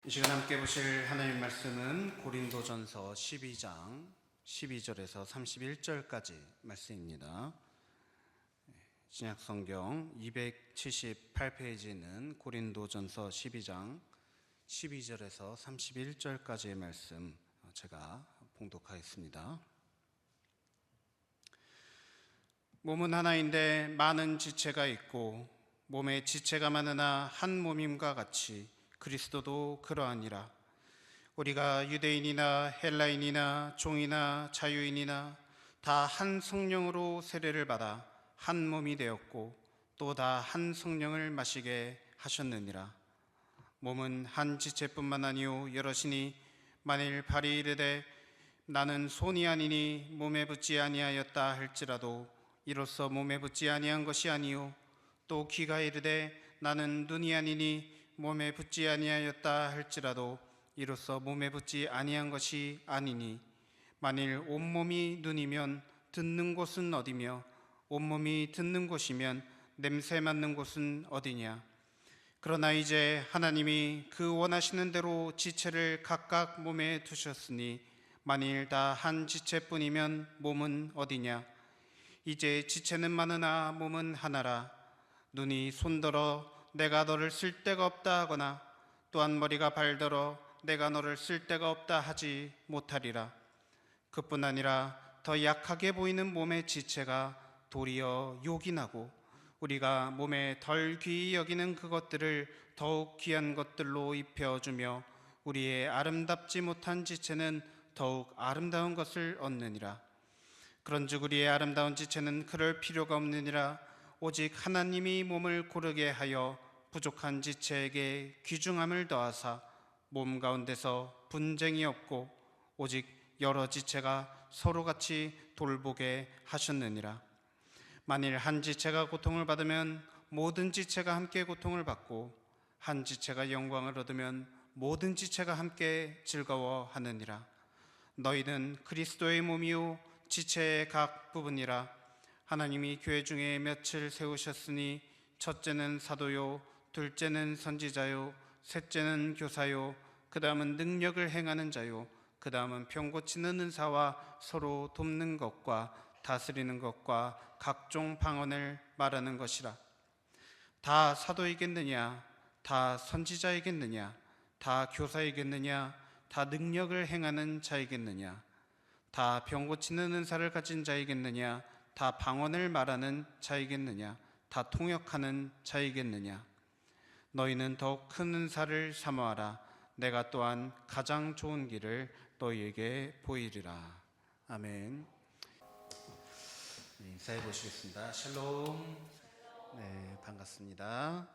이 시간 함께 보실 하나님 말씀은 고린도전서 12장 12절에서 31절까지 말씀입니다. 신약성경 278페이지는 고린도전서 12장 12절에서 31절까지의 말씀 제가 봉독하겠습니다. 몸은 하나인데 많은 지체가 있고 몸에 지체가 많으나 한 몸임과 같이 그리스도도 그러하니라. 우리가 유대인이나 헬라인이나 종이나 자유인이나 다 한 성령으로 세례를 받아 한 몸이 되었고 또 다 한 성령을 마시게 하셨느니라. 몸은 한 지체뿐만 아니요 여럿이니 만일 발이 이르되 나는 손이 아니니 몸에 붙지 아니하였다 할지라도 이로써 몸에 붙지 아니한 것이 아니요 또 귀가 이르되 나는 눈이 아니니 몸에 붙지 아니하였다 할지라도 이로써 몸에 붙지 아니한 것이 아니니 만일 온몸이 눈이면 듣는 곳은 어디며 온몸이 듣는 곳이면 냄새 맡는 곳은 어디냐. 그러나 이제 하나님이 그 원하시는 대로 지체를 각각 몸에 두셨으니 만일 다 한 지체뿐이면 몸은 어디냐. 이제 지체는 많으나 몸은 하나라. 눈이 손들어 내가 너를 쓸 데가 없다 하거나 또한 머리가 발들어 내가 너를 쓸 데가 없다 하지 못하리라. 그뿐 아니라 더 약하게 보이는 몸의 지체가 도리어 요긴하고 우리가 몸에 덜 귀히 여기는 그것들을 더욱 귀한 것들로 입혀주며 우리의 아름답지 못한 지체는 더욱 아름다운 것을 얻느니라. 그런즉 우리의 아름다운 지체는 그럴 필요가 없느니라. 오직 하나님이 몸을 고르게 하여 부족한 지체에게 귀중함을 더하사 몸 가운데서 분쟁이 없고 오직 여러 지체가 서로같이 돌보게 하셨느니라. 만일 한 지체가 고통을 받으면 모든 지체가 함께 고통을 받고 한 지체가 영광을 얻으면 모든 지체가 함께 즐거워하느니라. 너희는 그리스도의 몸이요 지체의 각 부분이라. 하나님이 교회 중에 몇을 세우셨으니 첫째는 사도요 둘째는 선지자요 셋째는 교사요 그 다음은 능력을 행하는 자요 그 다음은 병 고치는 은사와 서로 돕는 것과 다스리는 것과 각종 방언을 말하는 것이라. 다 사도이겠느냐 다 선지자이겠느냐 다 교사이겠느냐 다 능력을 행하는 자이겠느냐 다 병 고치는 은사를 가진 자이겠느냐 다 방언을 말하는 자이겠느냐 다 통역하는 자이겠느냐. 너희는 더욱 큰 은사를 사모하라. 내가 또한 가장 좋은 길을 너희에게 보이리라. 아멘. 네, 인사해 보시겠습니다. 샬롬. 네, 반갑습니다.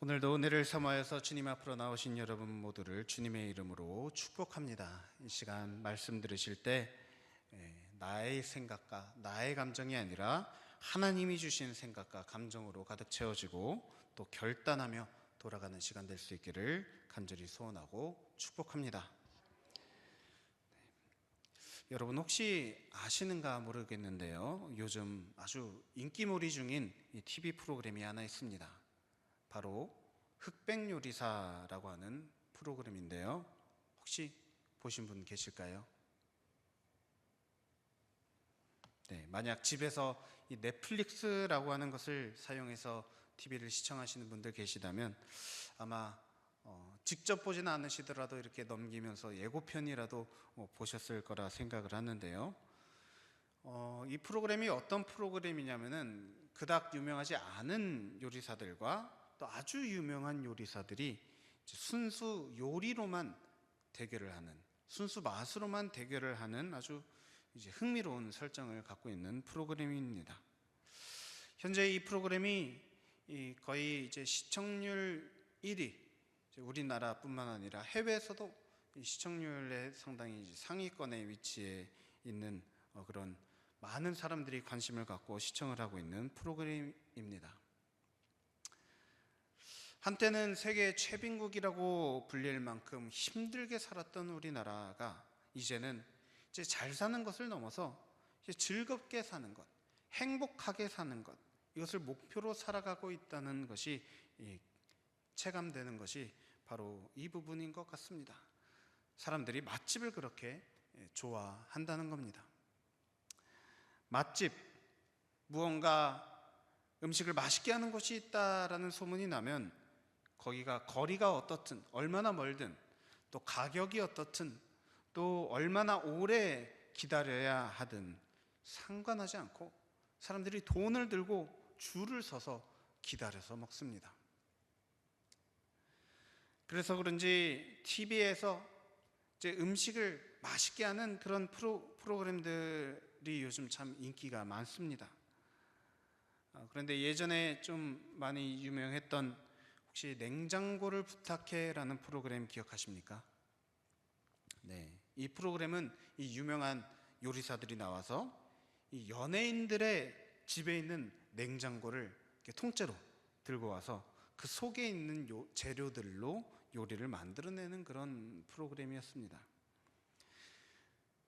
오늘도 은혜를 사모하여서 주님 앞으로 나오신 여러분 모두를 주님의 이름으로 축복합니다. 이 시간 말씀 들으실 때 나의 생각과 나의 감정이 아니라 하나님이 주신 생각과 감정으로 가득 채워지고 또 결단하며 돌아가는 시간 될 수 있기를 간절히 소원하고 축복합니다. 여러분 혹시 아시는가 모르겠는데요, 요즘 아주 인기몰이 중인 이 TV 프로그램이 하나 있습니다. 바로 흑백요리사라고 하는 프로그램인데요, 혹시 보신 분 계실까요? 네, 만약 집에서 이 넷플릭스라고 하는 것을 사용해서 TV를 시청하시는 분들 계시다면 아마 직접 보지는 않으시더라도 이렇게 넘기면서 예고편이라도 보셨을 거라 생각을 하는데요. 이 프로그램이 어떤 프로그램이냐면은 그닥 유명하지 않은 요리사들과 또 아주 유명한 요리사들이 순수 요리로만 대결을 하는, 순수 맛으로만 대결을 하는 아주 흥미로운 설정을 갖고 있는 프로그램입니다. 현재 이 프로그램이 거의 시청률 1위, 우리나라뿐만 아니라 해외에서도 시청률에 상당히 상위권에 위치해 있는 그런 많은 사람들이 관심을 갖고 시청을 하고 있는 프로그램입니다. 한때는 세계 최빈국이라고 불릴 만큼 힘들게 살았던 우리나라가 이제는 잘 사는 것을 넘어서 즐겁게 사는 것, 행복하게 사는 것, 이것을 목표로 살아가고 있다는 것이 체감되는 것이 바로 이 부분인 것 같습니다. 사람들이 맛집을 그렇게 좋아한다는 겁니다. 맛집, 무언가 음식을 맛있게 하는 곳이 있다라는 소문이 나면 거기가 거리가 어떻든, 얼마나 멀든, 또 가격이 어떻든, 또 얼마나 오래 기다려야 하든 상관하지 않고 사람들이 돈을 들고 줄을 서서 기다려서 먹습니다. 그래서 그런지 TV에서 이제 음식을 맛있게 하는 그런 프로그램들이 요즘 참 인기가 많습니다. 그런데 예전에 좀 많이 유명했던 혹시 냉장고를 부탁해라는 프로그램 기억하십니까? 네, 이 프로그램은 이 유명한 요리사들이 나와서 이 연예인들의 집에 있는 냉장고를 이렇게 통째로 들고 와서 그 속에 있는 재료들로 요리를 만들어내는 그런 프로그램이었습니다.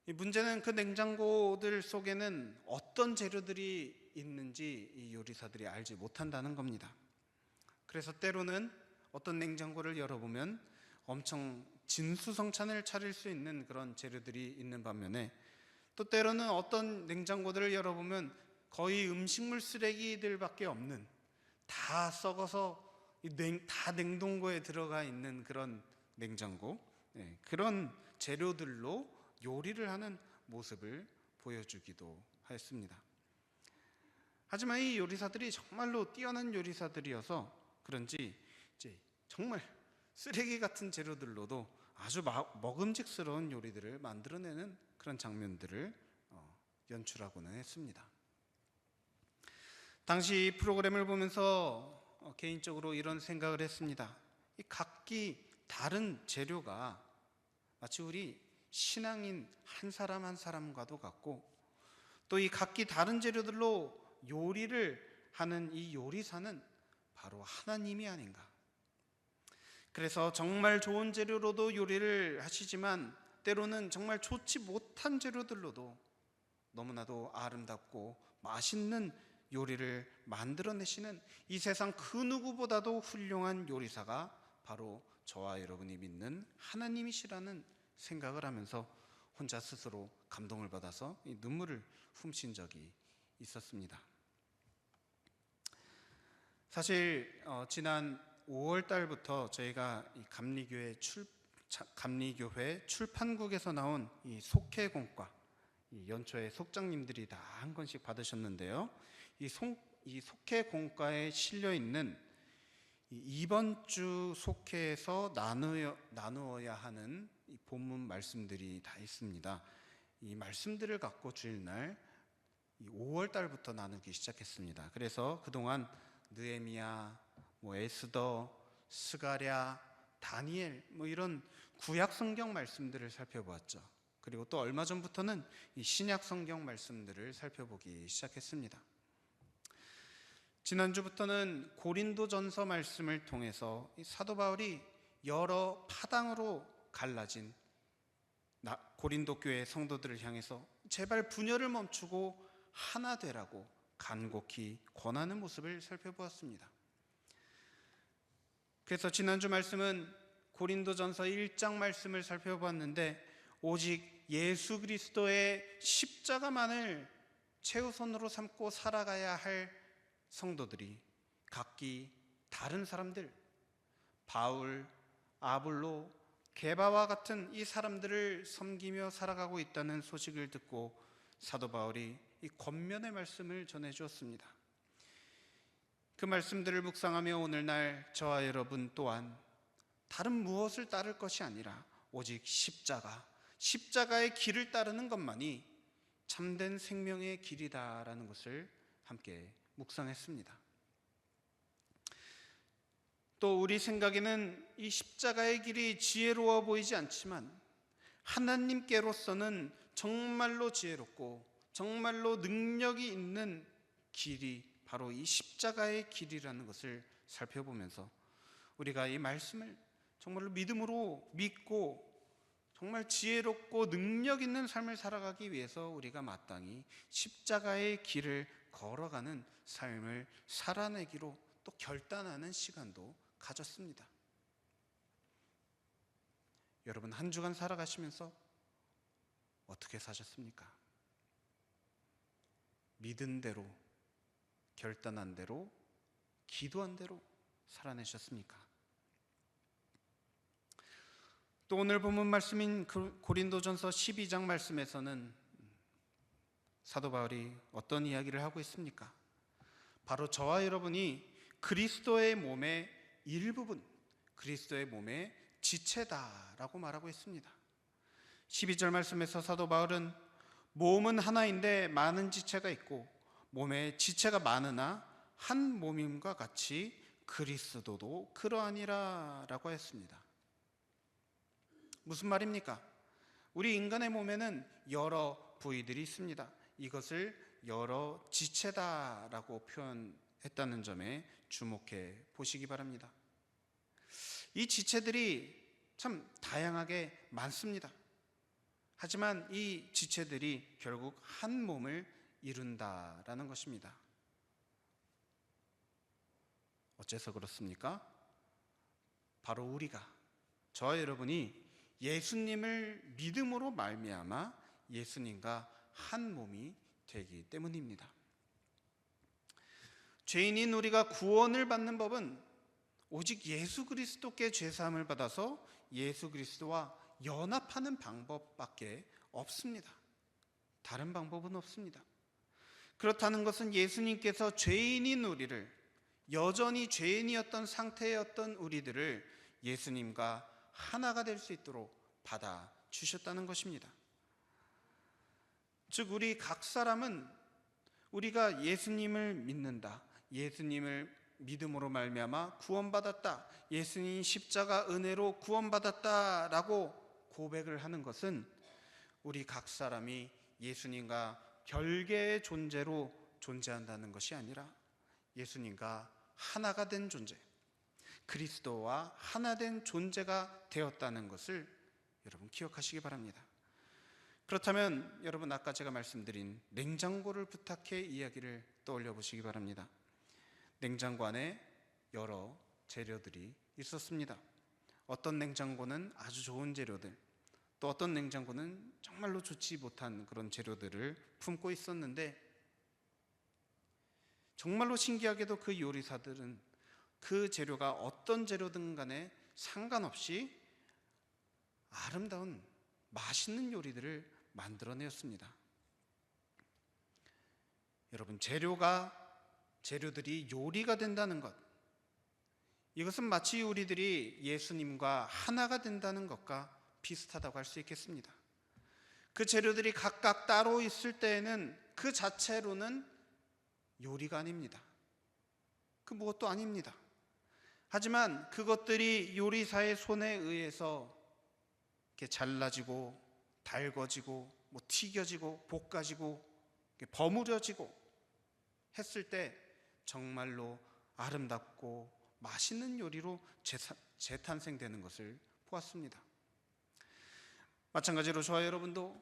이 문제는 그 냉장고들 속에는 어떤 재료들이 있는지 이 요리사들이 알지 못한다는 겁니다. 그래서 때로는 어떤 냉장고를 열어보면 엄청 진수성찬을 차릴 수 있는 그런 재료들이 있는 반면에, 또 때로는 어떤 냉장고들을 열어보면 거의 음식물 쓰레기들밖에 없는, 다 썩어서 다 냉동고에 들어가 있는 그런 냉장고, 그런 재료들로 요리를 하는 모습을 보여주기도 하였습니다. 하지만 이 요리사들이 정말로 뛰어난 요리사들이어서 그런지 이제 정말 쓰레기 같은 재료들로도 아주 먹음직스러운 요리들을 만들어내는 그런 장면들을 연출하고는 했습니다. 당시 이 프로그램을 보면서 개인적으로 이런 생각을 했습니다. 이 각기 다른 재료가 마치 우리 신앙인 한 사람 한 사람과도 같고, 또 이 각기 다른 재료들로 요리를 하는 이 요리사는 바로 하나님이 아닌가. 그래서 정말 좋은 재료로도 요리를 하시지만 때로는 정말 좋지 못한 재료들로도 너무나도 아름답고 맛있는 요리를 만들어내시는 이 세상 그 누구보다도 훌륭한 요리사가 바로 저와 여러분이 믿는 하나님이시라는 생각을 하면서 혼자 스스로 감동을 받아서 이 눈물을 훔친 적이 있었습니다. 사실 지난 5월 달부터 저희가 이 감리교회 출판국에서 나온 이 속회공과, 이 연초에 속장님들이 다 한 권씩 받으셨는데요. 이 속회공과에 실려 있는 이번 주 속회에서 나누어야 하는 이 본문 말씀들이 다 있습니다. 이 말씀들을 갖고 주일날 5월 달부터 나누기 시작했습니다. 그래서 그동안 느헤미야, 에스더, 스가랴, 다니엘 이런 구약 성경 말씀들을 살펴보았죠. 그리고 또 얼마 전부터는 이 신약 성경 말씀들을 살펴보기 시작했습니다. 지난주부터는 고린도전서 말씀을 통해서 이 사도 바울이 여러 파당으로 갈라진 고린도 교회 성도들을 향해서 제발 분열을 멈추고 하나 되라고 간곡히 권하는 모습을 살펴보았습니다. 그래서 지난주 말씀은 고린도전서 1장 말씀을 살펴보았는데, 오직 예수 그리스도의 십자가만을 최우선으로 삼고 살아가야 할 성도들이 각기 다른 사람들, 바울, 아볼로, 게바와 같은 이 사람들을 섬기며 살아가고 있다는 소식을 듣고 사도 바울이 이 권면의 말씀을 전해주었습니다. 그 말씀들을 묵상하며 오늘날 저와 여러분 또한 다른 무엇을 따를 것이 아니라 오직 십자가의 길을 따르는 것만이 참된 생명의 길이다라는 것을 함께 묵상했습니다. 또 우리 생각에는 이 십자가의 길이 지혜로워 보이지 않지만 하나님께로서는 정말로 지혜롭고 정말로 능력이 있는 길이 바로 이 십자가의 길이라는 것을 살펴보면서 우리가 이 말씀을 정말로 믿음으로 믿고 정말 지혜롭고 능력 있는 삶을 살아가기 위해서 우리가 마땅히 십자가의 길을 걸어가는 삶을 살아내기로 또 결단하는 시간도 가졌습니다. 여러분 한 주간 살아가시면서 어떻게 사셨습니까? 믿은 대로, 결단한 대로, 기도한 대로 살아내셨습니까? 또 오늘 본문 말씀인 고린도전서 12장 말씀에서는 사도 바울이 어떤 이야기를 하고 있습니까? 바로 저와 여러분이 그리스도의 몸의 일부분, 그리스도의 몸의 지체다라고 말하고 있습니다. 12절 말씀에서 사도 바울은 몸은 하나인데 많은 지체가 있고 몸에 지체가 많으나 한 몸임과 같이 그리스도도 그러하니라 라고 했습니다. 무슨 말입니까? 우리 인간의 몸에는 여러 부위들이 있습니다. 이것을 여러 지체다라고 표현했다는 점에 주목해 보시기 바랍니다. 이 지체들이 참 다양하게 많습니다. 하지만 이 지체들이 결국 한 몸을 이룬다라는 것입니다. 어째서 그렇습니까? 바로 우리가, 저와 여러분이 예수님을 믿음으로 말미암아 예수님과 한 몸이 되기 때문입니다. 죄인인 우리가 구원을 받는 법은 오직 예수 그리스도께 죄사함을 받아서 예수 그리스도와 연합하는 방법밖에 없습니다. 다른 방법은 없습니다. 그렇다는 것은 예수님께서 죄인인 우리를, 여전히 죄인이었던 상태였던 우리들을 예수님과 하나가 될 수 있도록 받아주셨다는 것입니다. 즉 우리 각 사람은 우리가 예수님을 믿는다, 예수님을 믿음으로 말미암아 구원받았다, 예수님 십자가 은혜로 구원받았다라고 고백을 하는 것은 우리 각 사람이 예수님과 별개의 존재로 존재한다는 것이 아니라 예수님과 하나가 된 존재, 그리스도와 하나 된 존재가 되었다는 것을 여러분 기억하시기 바랍니다. 그렇다면 여러분 아까 제가 말씀드린 냉장고를 부탁해 이야기를 떠올려 보시기 바랍니다. 냉장고 안에 여러 재료들이 있었습니다. 어떤 냉장고는 아주 좋은 재료들, 또 어떤 냉장고는 정말로 좋지 못한 그런 재료들을 품고 있었는데, 정말로 신기하게도 그 요리사들은 그 재료가 어떤 재료든 간에 상관없이 아름다운 맛있는 요리들을 만들어내었습니다. 여러분, 재료들이 요리가 된다는 것, 이것은 마치 우리들이 예수님과 하나가 된다는 것과 비슷하다고 할 수 있겠습니다. 그 재료들이 각각 따로 있을 때에는 그 자체로는 요리가 아닙니다. 그 무엇도 아닙니다. 하지만 그것들이 요리사의 손에 의해서 이렇게 잘라지고 달궈지고 튀겨지고 볶아지고 버무려지고 했을 때 정말로 아름답고 맛있는 요리로 재탄생되는 것을 보았습니다. 마찬가지로 저와 여러분도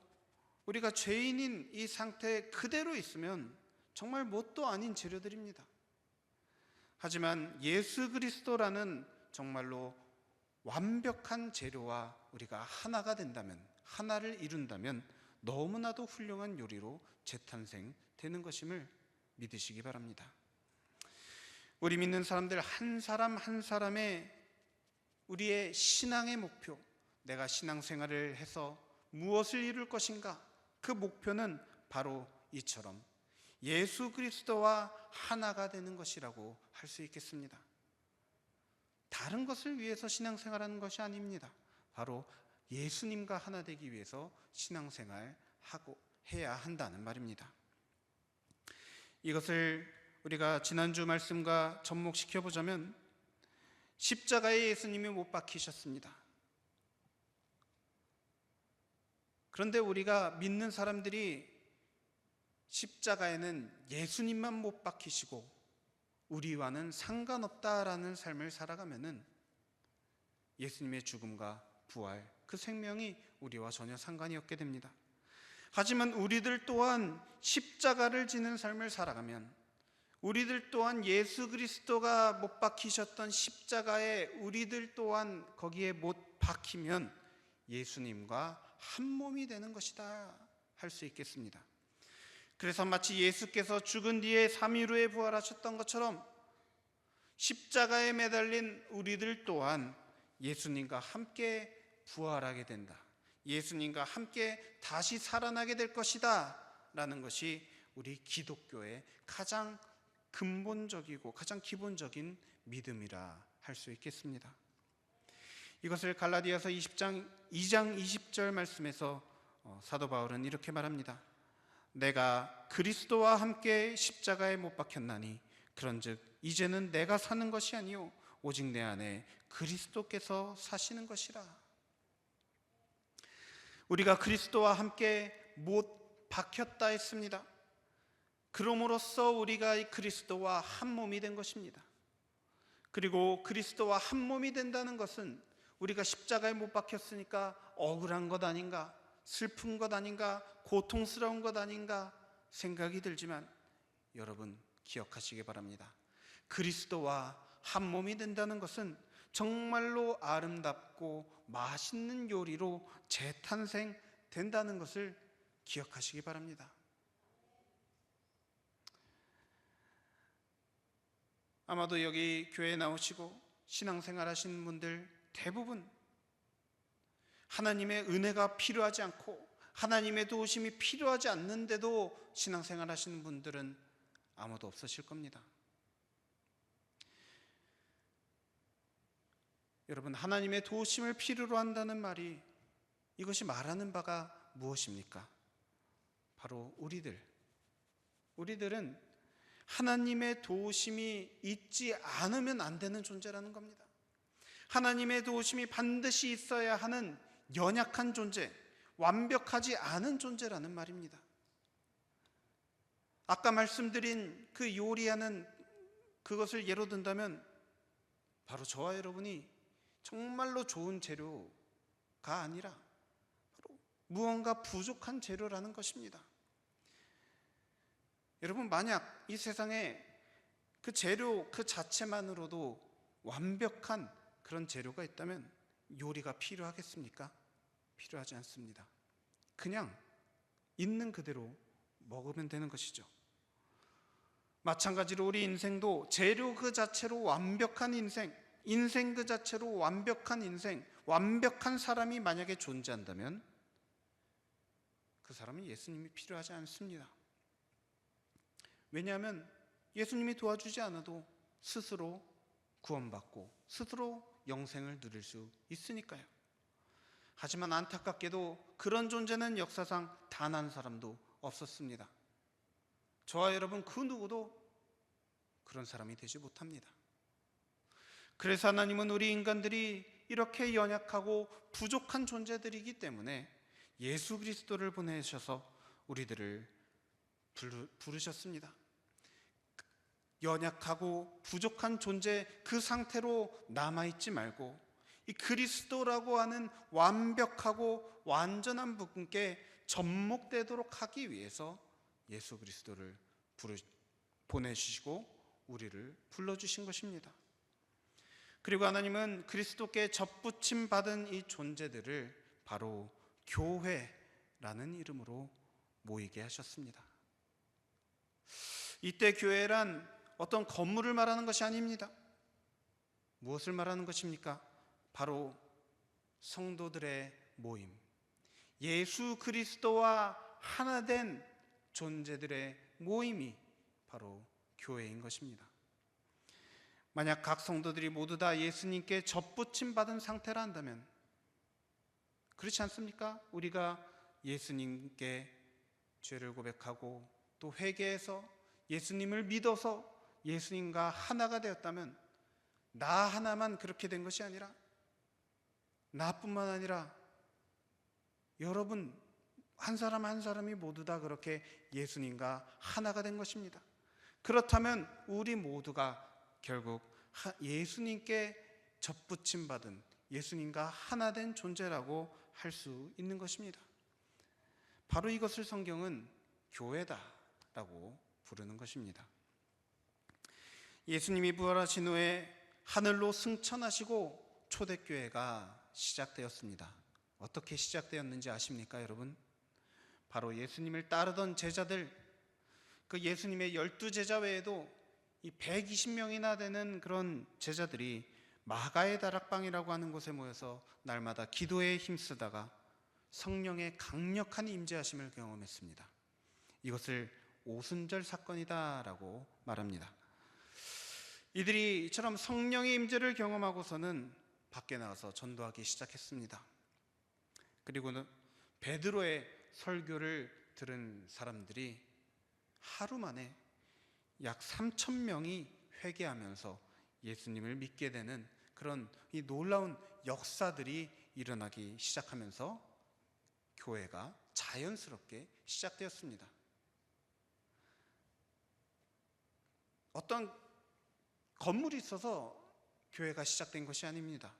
우리가 죄인인 이 상태 그대로 있으면 정말 뭣도 아닌 재료들입니다. 하지만 예수 그리스도라는 정말로 완벽한 재료와 우리가 하나가 된다면, 하나를 이룬다면 너무나도 훌륭한 요리로 재탄생되는 것임을 믿으시기 바랍니다. 우리 믿는 사람들 한 사람 한 사람의 우리의 신앙의 목표, 내가 신앙생활을 해서 무엇을 이룰 것인가, 그 목표는 바로 이처럼 예수 그리스도와 하나가 되는 것이라고 할 수 있겠습니다. 다른 것을 위해서 신앙생활하는 것이 아닙니다. 바로 예수님과 하나 되기 위해서 신앙생활하고 해야 한다는 말입니다. 이것을 우리가 지난주 말씀과 접목시켜 보자면, 십자가에 예수님이 못 박히셨습니다. 그런데 우리가 믿는 사람들이 십자가에는 예수님만 못 박히시고 우리와는 상관없다라는 삶을 살아가면은 예수님의 죽음과 부활, 그 생명이 우리와 전혀 상관이 없게 됩니다. 하지만 우리들 또한 십자가를 지는 삶을 살아가면, 우리들 또한 예수 그리스도가 못 박히셨던 십자가에 우리들 또한 거기에 못 박히면 예수님과 한 몸이 되는 것이다 할 수 있겠습니다. 그래서 마치 예수께서 죽은 뒤에 3일 후에 부활하셨던 것처럼 십자가에 매달린 우리들 또한 예수님과 함께 부활하게 된다, 예수님과 함께 다시 살아나게 될 것이다 라는 것이 우리 기독교의 가장 근본적이고 가장 기본적인 믿음이라 할 수 있겠습니다. 이것을 갈라디아서 2장 20절 말씀에서 사도 바울은 이렇게 말합니다. 내가 그리스도와 함께 십자가에 못 박혔나니 그런즉 이제는 내가 사는 것이 아니요 오직 내 안에 그리스도께서 사시는 것이라. 우리가 그리스도와 함께 못 박혔다 했습니다. 그럼으로써 우리가 이 그리스도와 한 몸이 된 것입니다. 그리고 그리스도와 한 몸이 된다는 것은 우리가 십자가에 못 박혔으니까 억울한 것 아닌가, 슬픈 것 아닌가, 고통스러운 것 아닌가 생각이 들지만 여러분 기억하시기 바랍니다. 그리스도와 한 몸이 된다는 것은 정말로 아름답고 맛있는 요리로 재탄생된다는 것을 기억하시기 바랍니다. 아마도 여기 교회에 나오시고 신앙생활 하시는 분들 대부분 하나님의 은혜가 필요하지 않고 하나님의 도우심이 필요하지 않는데도 신앙생활 하시는 분들은 아무도 없으실 겁니다. 여러분, 하나님의 도우심을 필요로 한다는 말이, 이것이 말하는 바가 무엇입니까? 바로 우리들은 하나님의 도우심이 있지 않으면 안 되는 존재라는 겁니다. 하나님의 도우심이 반드시 있어야 하는 연약한 존재, 완벽하지 않은 존재라는 말입니다. 아까 말씀드린 그 요리하는 그것을 예로 든다면 바로 저와 여러분이 정말로 좋은 재료가 아니라 바로 무언가 부족한 재료라는 것입니다. 여러분, 만약 이 세상에 그 재료 그 자체만으로도 완벽한 그런 재료가 있다면 요리가 필요하겠습니까? 필요하지 않습니다. 그냥 있는 그대로 먹으면 되는 것이죠. 마찬가지로 우리 인생도 재료 그 자체로 완벽한 인생 그 자체로 완벽한 인생, 완벽한 사람이 만약에 존재한다면 그 사람은 예수님이 필요하지 않습니다. 왜냐하면 예수님이 도와주지 않아도 스스로 구원받고 스스로 영생을 누릴 수 있으니까요. 하지만 안타깝게도 그런 존재는 역사상 단 한 사람도 없었습니다. 저와 여러분 그 누구도 그런 사람이 되지 못합니다. 그래서 하나님은 우리 인간들이 이렇게 연약하고 부족한 존재들이기 때문에 예수 그리스도를 보내셔서 우리들을 부르셨습니다. 연약하고 부족한 존재 그 상태로 남아있지 말고 이 그리스도라고 하는 완벽하고 완전한 분께 접목되도록 하기 위해서 예수 그리스도를 보내주시고 우리를 불러주신 것입니다. 그리고 하나님은 그리스도께 접붙임 받은 이 존재들을 바로 교회라는 이름으로 모이게 하셨습니다. 이때 교회란 어떤 건물을 말하는 것이 아닙니다. 무엇을 말하는 것입니까? 바로 성도들의 모임, 예수 그리스도와 하나 된 존재들의 모임이 바로 교회인 것입니다. 만약 각 성도들이 모두 다 예수님께 접붙임 받은 상태라 한다면, 그렇지 않습니까? 우리가 예수님께 죄를 고백하고 또 회개해서 예수님을 믿어서 예수님과 하나가 되었다면 나 하나만 그렇게 된 것이 아니라 나뿐만 아니라 여러분 한 사람 한 사람이 모두 다 그렇게 예수님과 하나가 된 것입니다. 그렇다면 우리 모두가 결국 예수님께 접붙임 받은 예수님과 하나 된 존재라고 할 수 있는 것입니다. 바로 이것을 성경은 교회다라고 부르는 것입니다. 예수님이 부활하신 후에 하늘로 승천하시고 초대교회가 시작되었습니다. 어떻게 시작되었는지 아십니까, 여러분? 바로 예수님을 따르던 제자들, 그 예수님의 12제자 외에도 이 120명이나 되는 그런 제자들이 마가의 다락방이라고 하는 곳에 모여서 날마다 기도에 힘쓰다가 성령의 강력한 임재하심을 경험했습니다. 이것을 오순절 사건이다라고 말합니다. 이들이 이처럼 성령의 임재를 경험하고서는 밖에 나가서 전도하기 시작했습니다. 그리고는 베드로의 설교를 들은 사람들이 하루 만에 약 3,000명이 회개하면서 예수님을 믿게 되는 그런 이 놀라운 역사들이 일어나기 시작하면서 교회가 자연스럽게 시작되었습니다. 어떤 건물이 있어서 교회가 시작된 것이 아닙니다.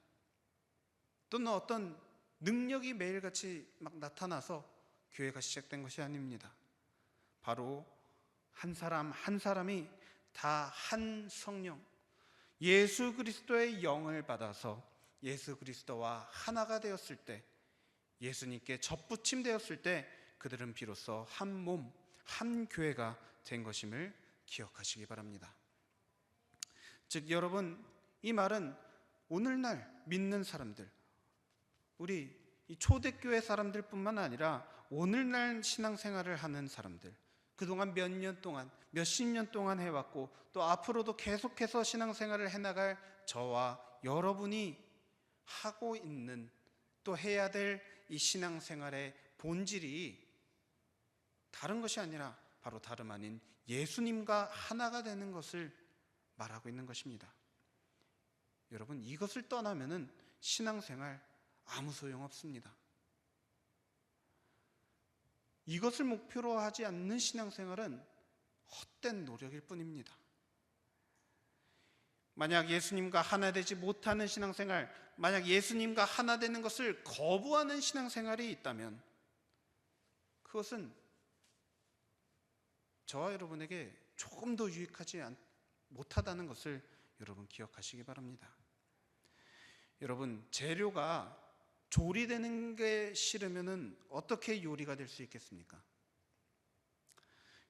또는 어떤 능력이 매일같이 막 나타나서 교회가 시작된 것이 아닙니다. 바로 한 사람 한 사람이 다 한 성령, 예수 그리스도의 영을 받아서 예수 그리스도와 하나가 되었을 때, 예수님께 접붙임 되었을 때 그들은 비로소 한 몸, 한 교회가 된 것임을 기억하시기 바랍니다. 즉 여러분, 이 말은 오늘날 믿는 사람들, 우리 이 초대교회 사람들 뿐만 아니라 오늘날 신앙생활을 하는 사람들, 그동안 몇 년 동안, 몇십 년 동안 해왔고 또 앞으로도 계속해서 신앙생활을 해나갈 저와 여러분이 하고 있는, 또 해야 될 이 신앙생활의 본질이 다른 것이 아니라 바로 다름 아닌 예수님과 하나가 되는 것을 말하고 있는 것입니다. 여러분, 이것을 떠나면은 신앙생활 아무 소용없습니다. 이것을 목표로 하지 않는 신앙생활은 헛된 노력일 뿐입니다. 만약 예수님과 하나 되지 못하는 신앙생활, 만약 예수님과 하나 되는 것을 거부하는 신앙생활이 있다면 그것은 저와 여러분에게 조금 더 유익하지 못하다는 것을 여러분 기억하시기 바랍니다. 여러분, 재료가 조리되는 게 싫으면 어떻게 요리가 될 수 있겠습니까?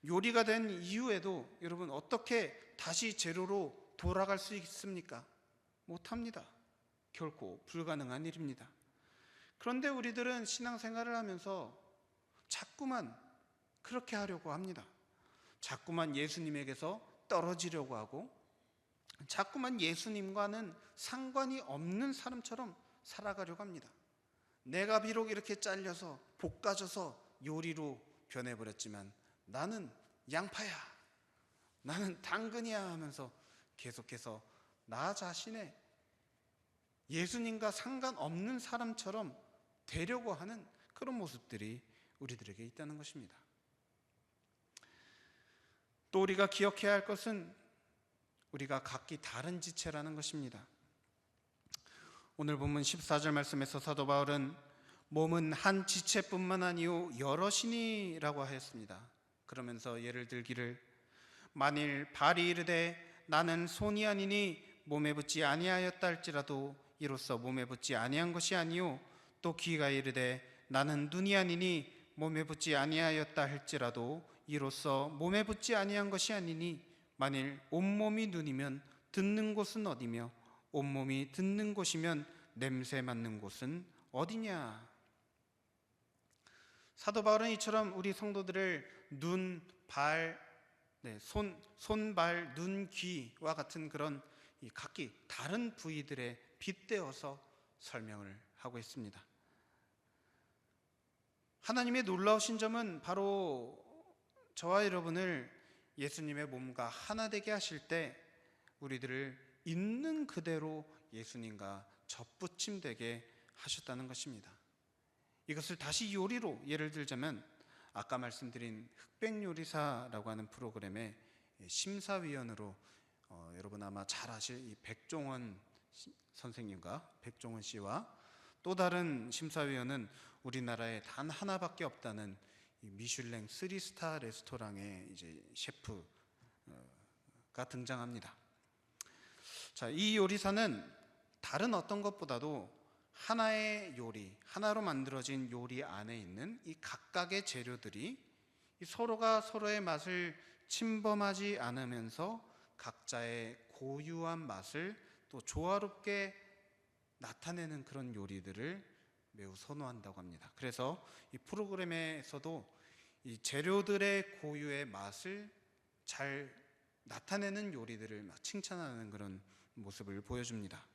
요리가 된 이후에도 여러분 어떻게 다시 재료로 돌아갈 수 있습니까? 못합니다. 결코 불가능한 일입니다. 그런데 우리들은 신앙생활을 하면서 자꾸만 그렇게 하려고 합니다. 자꾸만 예수님에게서 떨어지려고 하고 자꾸만 예수님과는 상관이 없는 사람처럼 살아가려고 합니다. 내가 비록 이렇게 잘려서 볶아져서 요리로 변해버렸지만 나는 양파야, 나는 당근이야 하면서 계속해서 나 자신의 예수님과 상관없는 사람처럼 되려고 하는 그런 모습들이 우리들에게 있다는 것입니다. 또 우리가 기억해야 할 것은 우리가 각기 다른 지체라는 것입니다. 오늘 본문 14절 말씀에서 사도 바울은 몸은 한 지체뿐만 아니요 여럿이니라고 하였습니다. 그러면서 예를 들기를 만일 발이 이르되 나는 손이 아니니 몸에 붙지 아니하였다 할지라도 이로써 몸에 붙지 아니한 것이 아니요 또 귀가 이르되 나는 눈이 아니니 몸에 붙지 아니하였다 할지라도 이로써 몸에 붙지 아니한 것이 아니니 만일 온몸이 눈이면 듣는 곳은 어디며 온몸이 듣는 곳이면 냄새 맡는 곳은 어디냐. 사도 바울은 이처럼 우리 성도들을 눈, 발, 손, 발, 눈, 귀와 같은 그런 이 각기 다른 부위들에 빗대어서 설명을 하고 있습니다. 하나님의 놀라우신 점은 바로 저와 여러분을 예수님의 몸과 하나 되게 하실 때 우리들을 있는 그대로 예수님과 접붙임되게 하셨다는 것입니다. 이것을 다시 요리로 예를 들자면 아까 말씀드린 흑백요리사라고 하는 프로그램의 심사위원으로 여러분 아마 잘 아실 이 백종원 선생님과 백종원 씨와 또 다른 심사위원은 우리나라에 단 하나밖에 없다는 이 미슐랭 3스타 레스토랑의 이제 셰프가 등장합니다. 자, 이 요리사는 다른 어떤 것보다도 하나의 요리, 하나로 만들어진 요리 안에 있는 이 각각의 재료들이 서로가 서로의 맛을 침범하지 않으면서 각자의 고유한 맛을 또 조화롭게 나타내는 그런 요리들을 매우 선호한다고 합니다. 그래서 이 프로그램에서도 이 재료들의 고유의 맛을 잘 나타내는 요리들을 막 칭찬하는 그런 모습을 보여줍니다.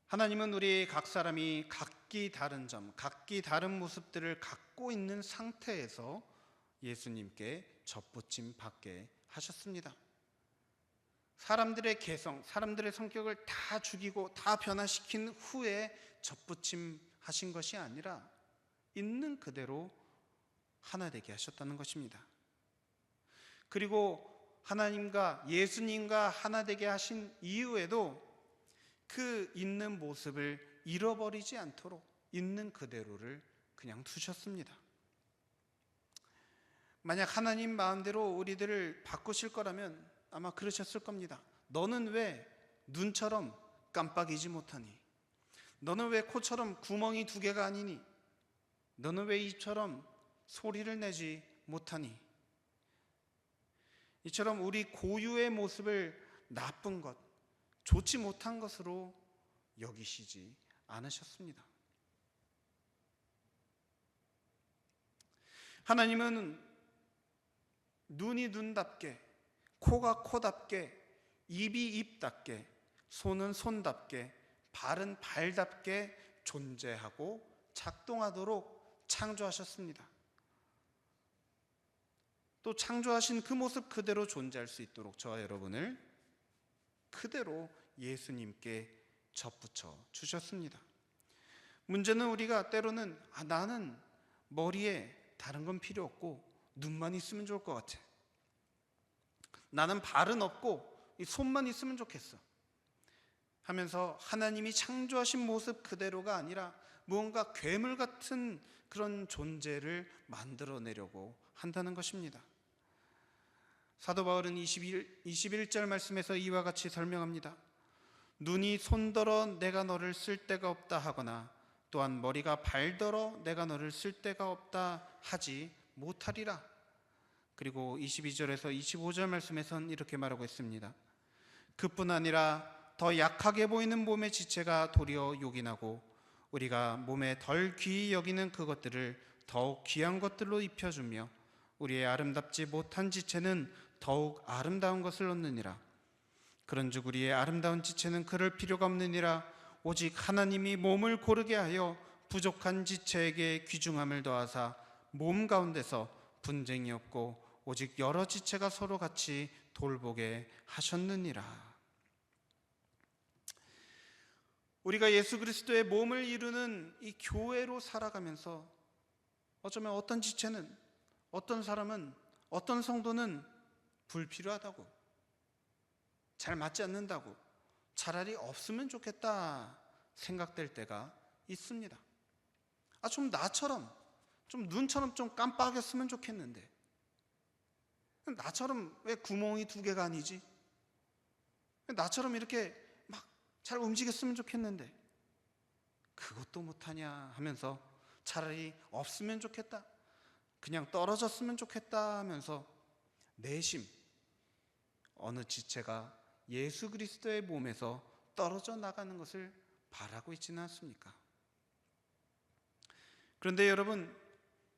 하나님은 우리 각 사람이 각기 다른 점, 각기 다른 모습들을 갖고 있는 상태에서 예수님께 접붙임 받게 하셨습니다. 사람들의 개성, 사람들의 성격을 다 죽이고 다 변화시킨 후에 접붙임 하신 것이 아니라 있는 그대로 하나 되게 하셨다는 것입니다. 그리고 하나님과 예수님과 하나 되게 하신 이후에도 그 있는 모습을 잃어버리지 않도록 있는 그대로를 그냥 두셨습니다. 만약 하나님 마음대로 우리들을 바꾸실 거라면 아마 그러셨을 겁니다. 너는 왜 눈처럼 깜빡이지 못하니? 너는 왜 코처럼 구멍이 2개가 아니니? 너는 왜 이처럼 소리를 내지 못하니? 이처럼 우리 고유의 모습을 나쁜 것, 좋지 못한 것으로 여기시지 않으셨습니다. 하나님은 눈이 눈답게, 코가 코답게, 입이 입답게, 손은 손답게, 발은 발답게 존재하고 작동하도록 창조하셨습니다. 또 창조하신 그 모습 그대로 존재할 수 있도록 저와 여러분을 그대로 예수님께 접붙여 주셨습니다. 문제는 우리가 때로는 나는 머리에 다른 건 필요 없고 눈만 있으면 좋을 것 같아. 나는 발은 없고 이 손만 있으면 좋겠어 하면서 하나님이 창조하신 모습 그대로가 아니라 무언가 괴물 같은 그런 존재를 만들어내려고 한다는 것입니다. 사도 바울은 21절 말씀에서 이와 같이 설명합니다. 눈이 손더러 내가 너를 쓸 데가 없다 하거나 또한 머리가 발더러 내가 너를 쓸 데가 없다 하지 못하리라. 그리고 22절에서 25절 말씀에서는 이렇게 말하고 있습니다. 그뿐 아니라 더 약하게 보이는 몸의 지체가 도리어 요긴하고 우리가 몸에 덜 귀히 여기는 그것들을 더욱 귀한 것들로 입혀주며 우리의 아름답지 못한 지체는 더욱 아름다운 것을 얻느니라. 그런즉 우리의 아름다운 지체는 그럴 필요가 없느니라. 오직 하나님이 몸을 고르게 하여 부족한 지체에게 귀중함을 더하사 몸 가운데서 분쟁이 없고 오직 여러 지체가 서로 같이 돌보게 하셨느니라. 우리가 예수 그리스도의 몸을 이루는 이 교회로 살아가면서 어쩌면 어떤 지체는, 어떤 사람은, 어떤 성도는 불필요하다고, 잘 맞지 않는다고, 차라리 없으면 좋겠다 생각될 때가 있습니다. 좀 나처럼, 좀 눈처럼 좀 깜빡였으면 좋겠는데, 나처럼 왜 구멍이 2개가 아니지? 나처럼 이렇게 막 잘 움직였으면 좋겠는데 그것도 못하냐 하면서 차라리 없으면 좋겠다, 그냥 떨어졌으면 좋겠다 하면서 내심 어느 지체가 예수 그리스도의 몸에서 떨어져 나가는 것을 바라고 있지는 않습니까? 그런데 여러분,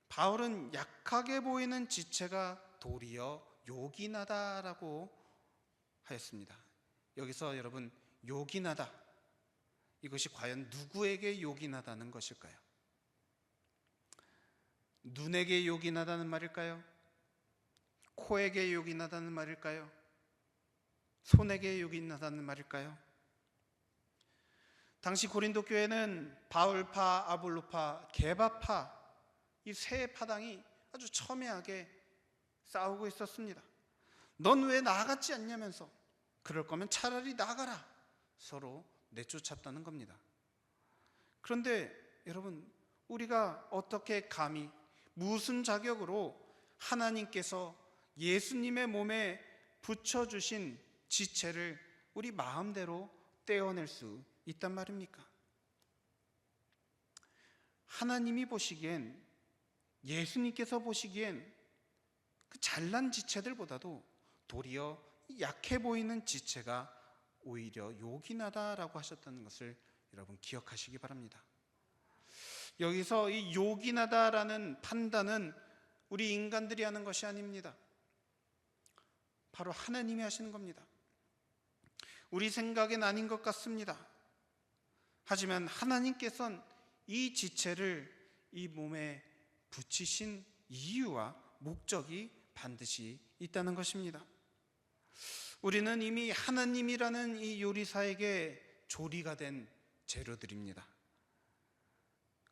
바울은 약하게 보이는 지체가 도리어 요긴하다라고 하였습니다. 여기서 여러분, 요긴하다, 이것이 과연 누구에게 요긴하다는 것일까요? 눈에게 요긴하다는 말일까요? 코에게 요긴하다는 말일까요? 손에게 요긴하다는 말일까요? 당시 고린도 교회는 바울파, 아볼로파, 게바파, 이 세 파당이 아주 첨예하게 싸우고 있었습니다. 넌 왜 나아갔지 않냐면서, 그럴 거면 차라리 나가라, 서로 내쫓았다는 겁니다. 그런데 여러분, 우리가 어떻게 감히, 무슨 자격으로 하나님께서 예수님의 몸에 붙여주신 지체를 우리 마음대로 떼어낼 수 있단 말입니까? 하나님이 보시기엔, 예수님께서 보시기엔 그 잘난 지체들보다도 도리어 약해 보이는 지체가 오히려 요긴하다라고 하셨다는 것을 여러분 기억하시기 바랍니다. 여기서 이 요긴하다라는 판단은 우리 인간들이 하는 것이 아닙니다. 바로 하나님이 하시는 겁니다. 우리 생각엔 아닌 것 같습니다. 하지만 하나님께서는 이 지체를 이 몸에 붙이신 이유와 목적이 반드시 있다는 것입니다. 우리는 이미 하나님이라는 이 요리사에게 조리가 된 재료들입니다.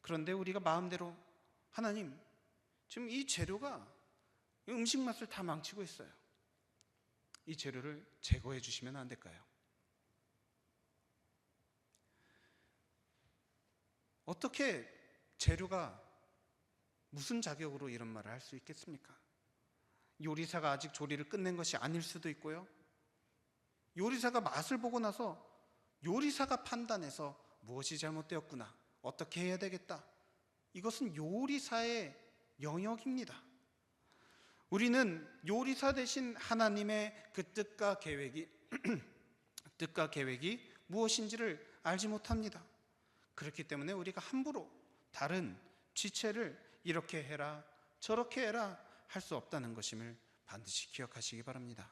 그런데 우리가 마음대로 하나님, 지금 이 재료가 음식 맛을 다 망치고 있어요. 이 재료를 제거해 주시면 안 될까요? 어떻게 재료가 무슨 자격으로 이런 말을 할 수 있겠습니까? 요리사가 아직 조리를 끝낸 것이 아닐 수도 있고요. 요리사가 맛을 보고 나서 요리사가 판단해서 무엇이 잘못되었구나, 어떻게 해야 되겠다, 이것은 요리사의 영역입니다. 우리는 요리사 대신 하나님의 그 뜻과 계획이 무엇인지를 알지 못합니다. 그렇기 때문에 우리가 함부로 다른 지체를 이렇게 해라 저렇게 해라 할 수 없다는 것임을 반드시 기억하시기 바랍니다.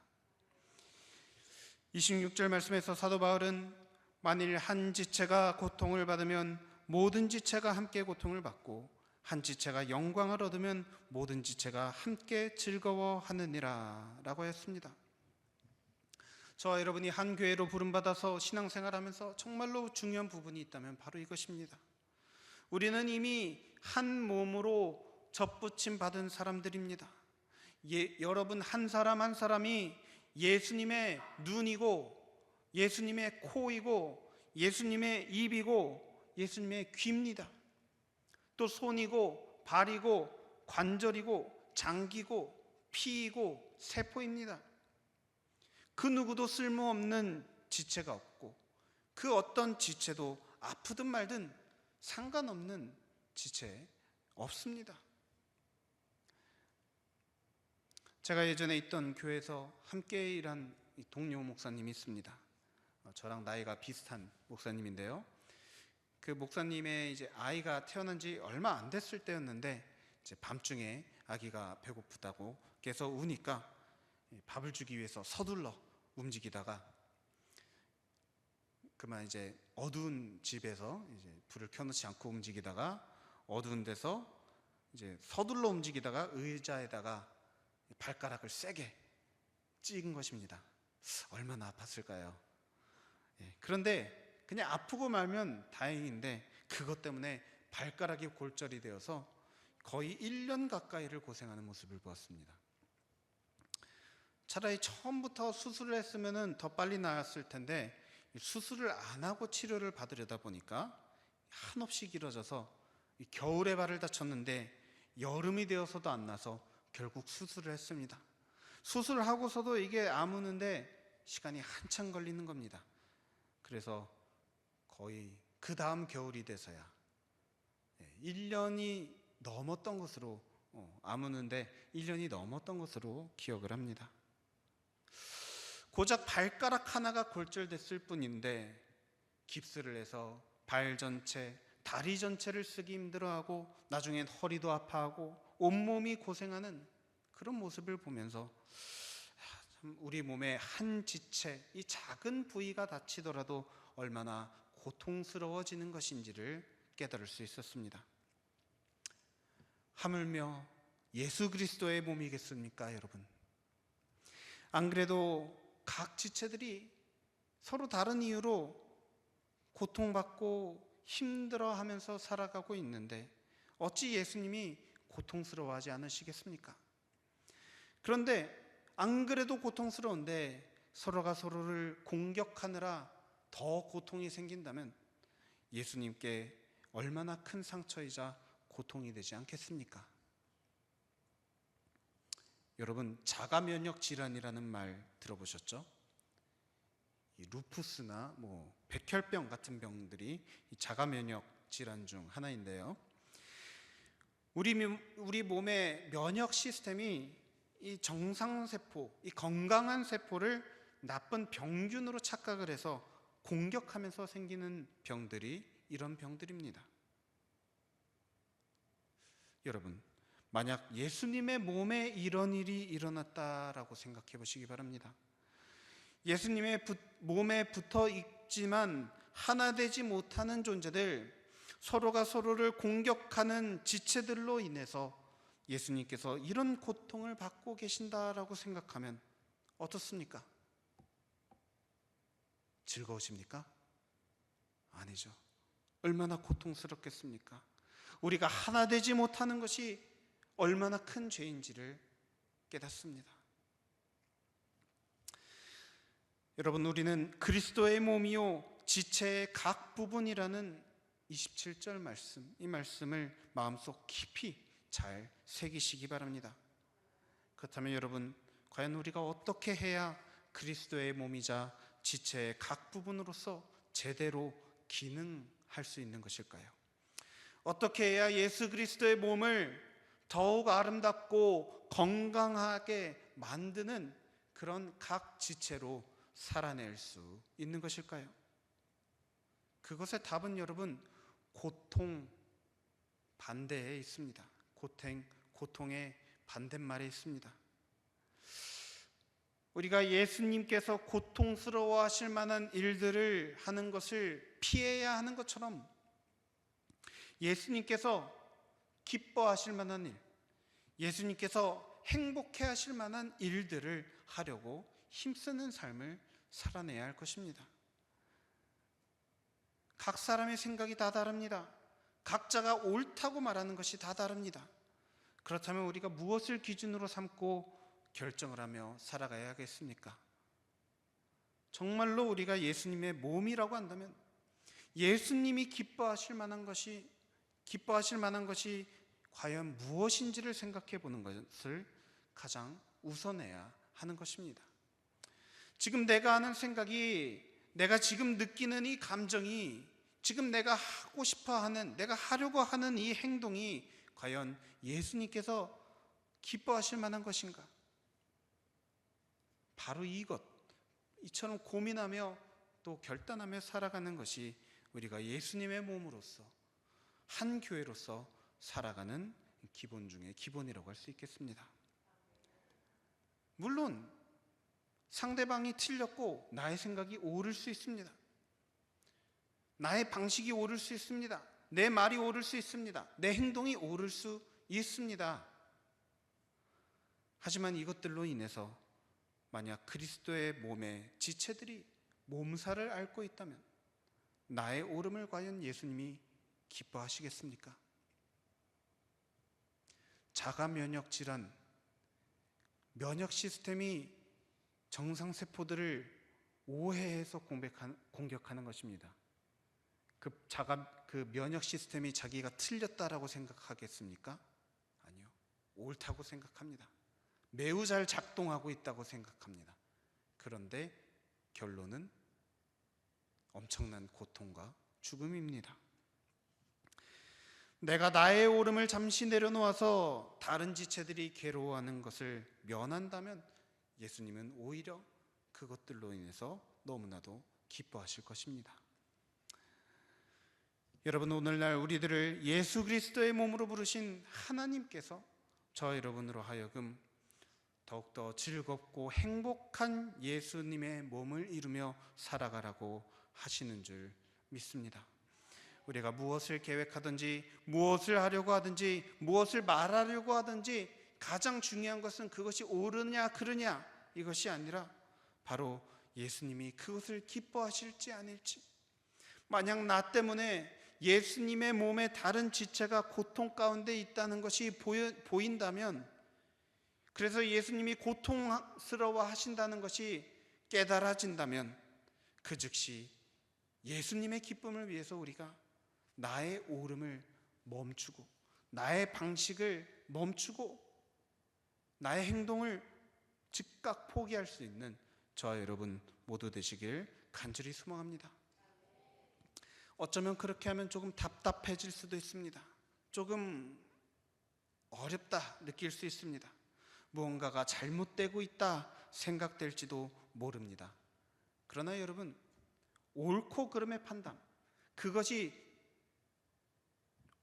26절 말씀에서 사도 바울은 만일 한 지체가 고통을 받으면 모든 지체가 함께 고통을 받고 한 지체가 영광을 얻으면 모든 지체가 함께 즐거워하느니라 라고 했습니다. 저와 여러분이 한 교회로 부름받아서 신앙생활하면서 정말로 중요한 부분이 있다면 바로 이것입니다. 우리는 이미 한 몸으로 접붙임 받은 사람들입니다. 여러분 한 사람 한 사람이 예수님의 눈이고 예수님의 코이고 예수님의 입이고 예수님의 귀입니다. 또 손이고 발이고 관절이고 장기고 피이고 세포입니다. 그 누구도 쓸모없는 지체가 없고 그 어떤 지체도 아프든 말든 상관없는 지체 없습니다. 제가 예전에 있던 교회에서 함께 일한 동료 목사님이 있습니다. 저랑 나이가 비슷한 목사님인데요. 그 목사님의 이제 아이가 태어난 지 얼마 안 됐을 때였는데 이제 밤중에 아기가 배고프다고 계속 우니까 밥을 주기 위해서 서둘러 움직이다가 그만 이제 어두운 집에서 이제 불을 켜놓지 않고 움직이다가 어두운 데서 이제 서둘러 움직이다가 의자에다가 발가락을 세게 찍은 것입니다. 얼마나 아팠을까요? 그런데 그냥 아프고 말면 다행인데 그것 때문에 발가락이 골절이 되어서 거의 1년 가까이를 고생하는 모습을 보았습니다. 차라리 처음부터 수술을 했으면 더 빨리 나았을 텐데 수술을 안 하고 치료를 받으려다 보니까 한없이 길어져서 겨울에 발을 다쳤는데 여름이 되어서도 안 나서 결국 수술을 했습니다. 수술을 하고서도 이게 아무는데 시간이 한참 걸리는 겁니다. 그래서 거의 그 다음 겨울이 돼서야 1년이 넘었던 것으로 아무는데 1년이 넘었던 것으로 기억을 합니다. 고작 발가락 하나가 골절됐을 뿐인데 깁스를 해서 발 전체, 다리 전체를 쓰기 힘들어하고 나중엔 허리도 아파하고 온몸이 고생하는 그런 모습을 보면서 참 우리 몸의 한 지체, 이 작은 부위가 다치더라도 얼마나 고통스러워지는 것인지를 깨달을 수 있었습니다. 하물며 예수 그리스도의 몸이겠습니까, 여러분? 안 그래도 각 지체들이 서로 다른 이유로 고통받고 힘들어하면서 살아가고 있는데 어찌 예수님이 고통스러워하지 않으시겠습니까? 그런데 안 그래도 고통스러운데 서로가 서로를 공격하느라 더 고통이 생긴다면 예수님께 얼마나 큰 상처이자 고통이 되지 않겠습니까? 여러분, 자가 면역 질환이라는 말 들어보셨죠? 이 루푸스나 백혈병 같은 병들이 이 자가 면역 질환 중 하나인데요. 우리 몸의 면역 시스템이 이 정상세포, 이 건강한 세포를 나쁜 병균으로 착각을 해서 공격하면서 생기는 병들이 이런 병들입니다. 여러분, 만약 예수님의 몸에 이런 일이 일어났다라고 생각해 보시기 바랍니다. 예수님의 몸에 붙어 있지만 하나 되지 못하는 존재들, 서로가 서로를 공격하는 지체들로 인해서 예수님께서 이런 고통을 받고 계신다라고 생각하면 어떻습니까? 즐거우십니까? 아니죠. 얼마나 고통스럽겠습니까? 우리가 하나 되지 못하는 것이 얼마나 큰 죄인지를 깨닫습니다. 여러분, 우리는 그리스도의 몸이요 지체의 각 부분이라는 27절 말씀, 이 말씀을 마음속 깊이 잘 새기시기 바랍니다. 그렇다면 여러분, 과연 우리가 어떻게 해야 그리스도의 몸이자 지체의 각 부분으로서 제대로 기능할 수 있는 것일까요? 어떻게 해야 예수 그리스도의 몸을 더욱 아름답고 건강하게 만드는 그런 각 지체로 살아낼 수 있는 것일까요? 그것의 답은 여러분, 고통 반대에 있습니다. 고통의 반대말에 있습니다. 우리가 예수님께서 고통스러워 하실 만한 일들을 하는 것을 피해야 하는 것처럼 예수님께서 기뻐하실 만한 일, 예수님께서 행복해 하실 만한 일들을 하려고 힘쓰는 삶을 살아내야 할 것입니다. 각 사람의 생각이 다 다릅니다. 각자가 옳다고 말하는 것이 다 다릅니다. 그렇다면 우리가 무엇을 기준으로 삼고 결정을 하며 살아가야겠습니까? 정말로 우리가 예수님의 몸이라고 한다면 예수님이 기뻐하실 만한 것이 과연 무엇인지를 생각해 보는 것을 가장 우선해야 하는 것입니다. 지금 내가 하는 생각이, 내가 지금 느끼는 이 감정이, 지금 내가 하고 싶어 하는, 내가 하려고 하는 이 행동이 과연 예수님께서 기뻐하실 만한 것인가? 바로 이처럼 고민하며 또 결단하며 살아가는 것이 우리가 예수님의 몸으로서, 한 교회로서 살아가는 기본 중에 기본이라고 할 수 있겠습니다. 물론 상대방이 틀렸고 나의 생각이 옳을 수 있습니다. 나의 방식이 옳을 수 있습니다. 내 말이 옳을 수 있습니다. 내 행동이 옳을 수 있습니다. 하지만 이것들로 인해서 만약 그리스도의 몸의 지체들이 몸살을 앓고 있다면 나의 옳음을 과연 예수님이 기뻐하시겠습니까? 자가 면역 질환, 면역 시스템이 정상세포들을 오해해서 공격하는 것입니다. 그 면역 시스템이 자기가 틀렸다라고 생각하겠습니까? 아니요. 옳다고 생각합니다. 매우 잘 작동하고 있다고 생각합니다. 그런데 결론은 엄청난 고통과 죽음입니다. 내가 나의 옳음을 잠시 내려놓아서 다른 지체들이 괴로워하는 것을 면한다면 예수님은 오히려 그것들로 인해서 너무나도 기뻐하실 것입니다. 여러분, 오늘날 우리들을 예수 그리스도의 몸으로 부르신 하나님께서 저 여러분으로 하여금 더욱더 즐겁고 행복한 예수님의 몸을 이루며 살아가라고 하시는 줄 믿습니다. 우리가 무엇을 계획하든지, 무엇을 하려고 하든지, 무엇을 말하려고 하든지 가장 중요한 것은 그것이 옳으냐 그르냐 이것이 아니라 바로 예수님이 그것을 기뻐하실지 아닐지. 만약 나 때문에 예수님의 몸의 다른 지체가 고통 가운데 있다는 것이 보인다면, 그래서 예수님이 고통스러워 하신다는 것이 깨달아진다면 그 즉시 예수님의 기쁨을 위해서 우리가 나의 옳음을 멈추고, 나의 방식을 멈추고, 나의 행동을 즉각 포기할 수 있는 저와 여러분 모두 되시길 간절히 소망합니다. 어쩌면 그렇게 하면 조금 답답해질 수도 있습니다. 조금 어렵다 느낄 수 있습니다. 무언가가 잘못되고 있다 생각될지도 모릅니다. 그러나 여러분, 옳고 그름의 판단, 그것이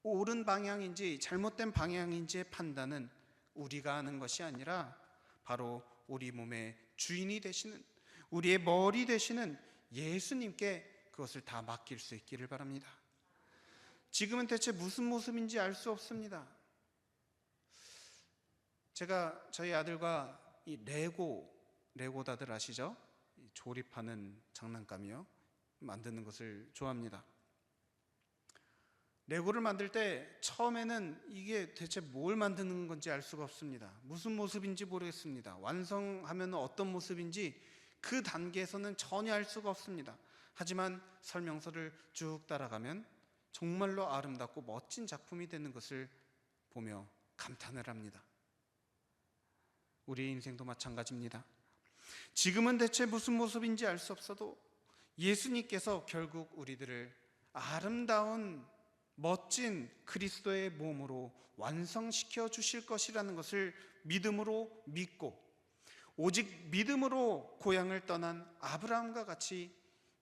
옳은 방향인지 잘못된 방향인지의 판단은 우리가 하는 것이 아니라 바로 우리 몸의 주인이 되시는, 우리의 머리 되시는 예수님께 그것을 다 맡길 수 있기를 바랍니다. 지금은 대체 무슨 모습인지 알 수 없습니다. 제가 저희 아들과 이 레고 다들 아시죠? 조립하는 장난감이요, 만드는 것을 좋아합니다. 레고를 만들 때 처음에는 이게 대체 뭘 만드는 건지 알 수가 없습니다. 무슨 모습인지 모르겠습니다. 완성하면 어떤 모습인지 그 단계에서는 전혀 알 수가 없습니다. 하지만 설명서를 쭉 따라가면 정말로 아름답고 멋진 작품이 되는 것을 보며 감탄을 합니다. 우리의 인생도 마찬가지입니다. 지금은 대체 무슨 모습인지 알 수 없어도 예수님께서 결국 우리들을 아름다운 멋진 그리스도의 몸으로 완성시켜 주실 것이라는 것을 믿음으로 믿고, 오직 믿음으로 고향을 떠난 아브라함과 같이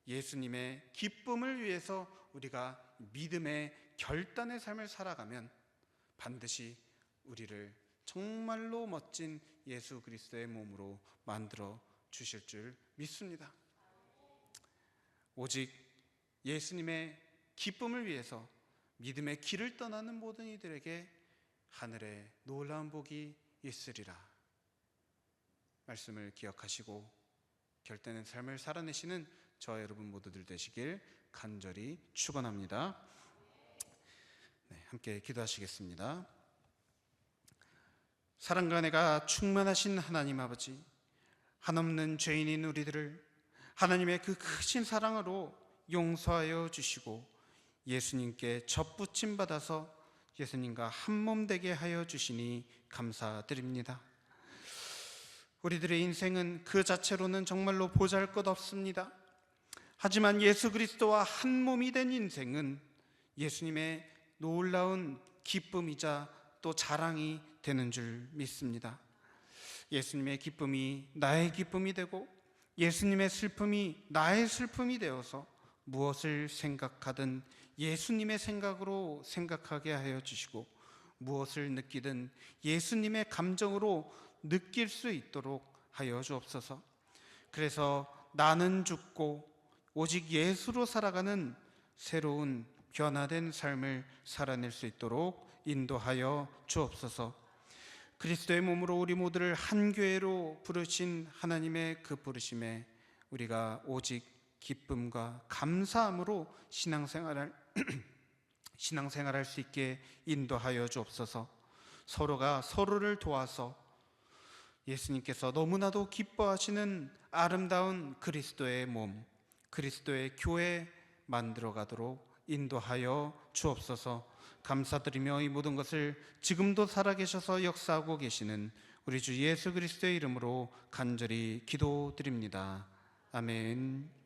예수님의 기쁨을 위해서 우리가 믿음의 결단의 삶을 살아가면 반드시 우리를 정말로 멋진 예수 그리스도의 몸으로 만들어 주실 줄 믿습니다. 오직 예수님의 기쁨을 위해서 믿음의 길을 떠나는 모든 이들에게 하늘의 놀라운 복이 있으리라. 말씀을 기억하시고 결단의 삶을 살아내시는 저와 여러분 모두들 되시길 간절히 축원합니다. 네, 함께 기도하시겠습니다. 사랑과 은혜가 충만하신 하나님 아버지, 한없는 죄인인 우리들을 하나님의 그 크신 사랑으로 용서하여 주시고 예수님께 접붙임 받아서 예수님과 한몸 되게 하여 주시니 감사드립니다. 우리들의 인생은 그 자체로는 정말로 보잘것없습니다. 하지만 예수 그리스도와 한 몸이 된 인생은 예수님의 놀라운 기쁨이자 또 자랑이 되는 줄 믿습니다. 예수님의 기쁨이 나의 기쁨이 되고 예수님의 슬픔이 나의 슬픔이 되어서 무엇을 생각하든 예수님의 생각으로 생각하게 하여 주시고, 무엇을 느끼든 예수님의 감정으로 느낄 수 있도록 하여 주옵소서. 그래서 나는 죽고 오직 예수로 살아가는 새로운 변화된 삶을 살아낼 수 있도록 인도하여 주옵소서. 그리스도의 몸으로 우리 모두를 한 교회로 부르신 하나님의 그 부르심에 우리가 오직 기쁨과 감사함으로 신앙생활할 수 있게 인도하여 주옵소서. 서로가 서로를 도와서 예수님께서 너무나도 기뻐하시는 아름다운 그리스도의 몸, 그리스도의 교회 만들어가도록 인도하여 주옵소서. 감사드리며 이 모든 것을 지금도 살아계셔서 역사하고 계시는 우리 주 예수 그리스도의 이름으로 간절히 기도드립니다. 아멘.